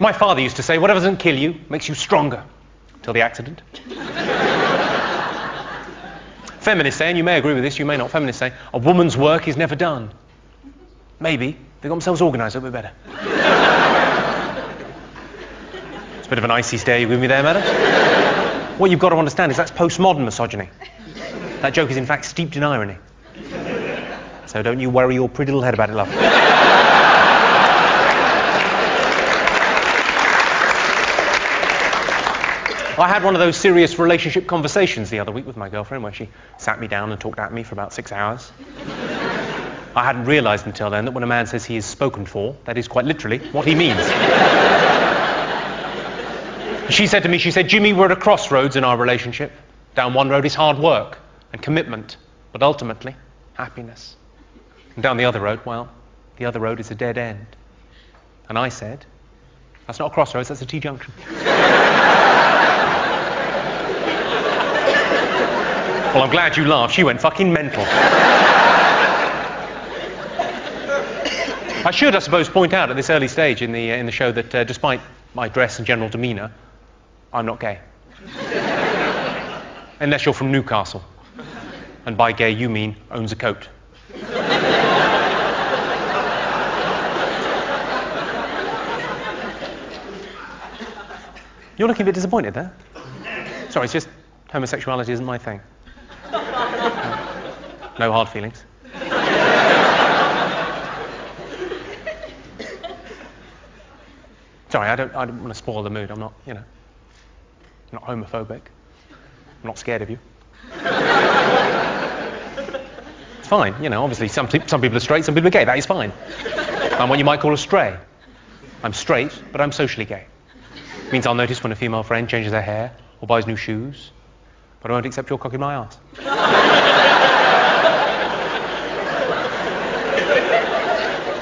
My father used to say, whatever doesn't kill you makes you stronger. Till the accident. Feminists say, and you may agree with this, you may not, feminists say, a woman's work is never done. Maybe they got themselves organised a little bit better. It's a bit of an icy stare you with me there, madam. What you've got to understand is that's postmodern misogyny. That joke is in fact steeped in irony. So don't you worry your pretty little head about it, love. I had one of those serious relationship conversations the other week with my girlfriend where she sat me down and talked at me for about 6 hours. I hadn't realised until then that when a man says he is spoken for, that is quite literally what he means. She said to me, Jimmy, we're at a crossroads in our relationship. Down one road is hard work and commitment, but ultimately, happiness. And down the other road, well, the other road is a dead end. And I said, that's not a crossroads, that's a T-junction. Well, I'm glad you laughed. She went fucking mental. I should, I suppose, point out at this early stage in the show that despite my dress and general demeanour, I'm not gay. Unless you're from Newcastle. And by gay, you mean owns a coat. You're looking a bit disappointed there. Sorry, it's just homosexuality isn't my thing. No hard feelings. Sorry, I don't want to spoil the mood. I'm not, I'm not homophobic. I'm not scared of you. It's fine, obviously some people are straight, some people are gay. That is fine. I'm what you might call a stray. I'm straight, but I'm socially gay. It means I'll notice when a female friend changes her hair or buys new shoes, but I won't accept your cock in my arse.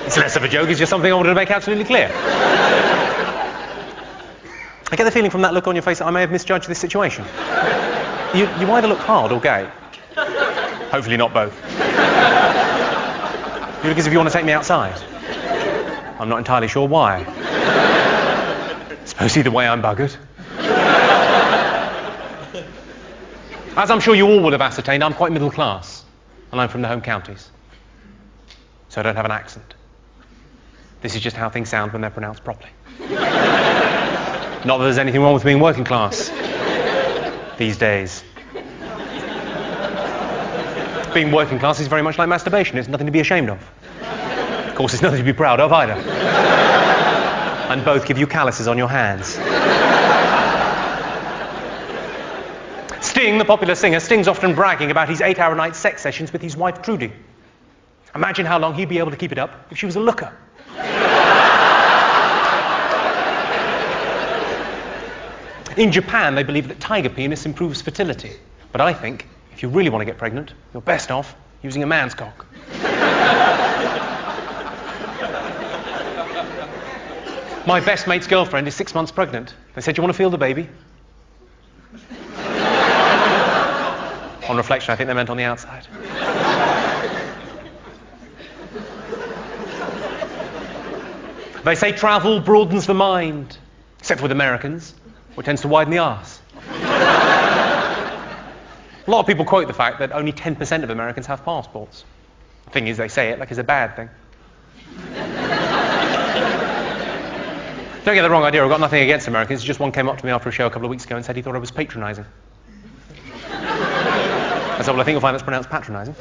It's less of a joke, it's just something I wanted to make absolutely clear. I get the feeling from that look on your face that I may have misjudged this situation. You either look hard or gay. Hopefully not both. You look as if you want to take me outside. I'm not entirely sure why. Suppose either way I'm buggered. As I'm sure you all will have ascertained, I'm quite middle class. And I'm from the home counties. So I don't have an accent. This is just how things sound when they're pronounced properly. Not that there's anything wrong with being working class these days. Being working class is very much like masturbation. It's nothing to be ashamed of. Of course, it's nothing to be proud of either. And both give you calluses on your hands. Sting, the popular singer, Sting's often bragging about his 8-hour-a-night sex sessions with his wife, Trudy. Imagine how long he'd be able to keep it up if she was a looker. In Japan, they believe that tiger penis improves fertility. But I think, if you really want to get pregnant, you're best off using a man's cock. My best mate's girlfriend is 6 months pregnant. They said, do you want to feel the baby? On reflection, I think they meant on the outside. They say travel broadens the mind, except with Americans, which tends to widen the arse. A lot of people quote the fact that only 10% of Americans have passports. The thing is, they say it like it's a bad thing. Don't get the wrong idea, I've got nothing against Americans. Just one came up to me after a show a couple of weeks ago and said he thought I was patronising. I said, well, I think you'll find that's pronounced patronising.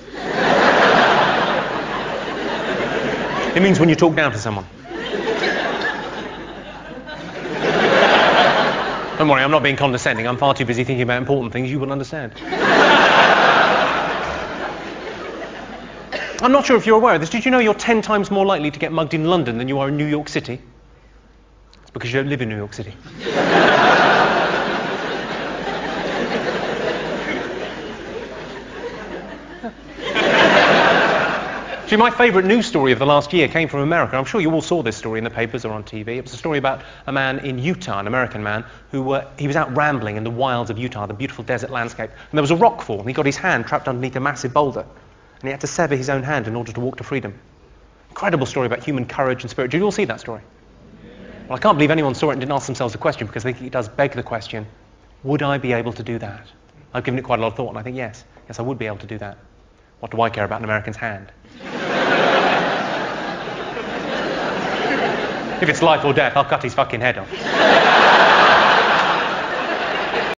It means when you talk down to someone. Don't worry, I'm not being condescending. I'm far too busy thinking about important things you wouldn't understand. I'm not sure if you're aware of this. Did you know you're 10 times more likely to get mugged in London than you are in New York City? It's because you don't live in New York City. See, my favourite news story of the last year came from America. I'm sure you all saw this story in the papers or on TV. It was a story about a man in Utah, an American man, who he was out rambling in the wilds of Utah, the beautiful desert landscape, and there was a rock fall, and he got his hand trapped underneath a massive boulder, and he had to sever his own hand in order to walk to freedom. Incredible story about human courage and spirit. Did you all see that story? Well, I can't believe anyone saw it and didn't ask themselves the question, because I think it does beg the question, would I be able to do that? I've given it quite a lot of thought, and I think yes, I would be able to do that. What do I care about an American's hand? If it's life or death, I'll cut his fucking head off.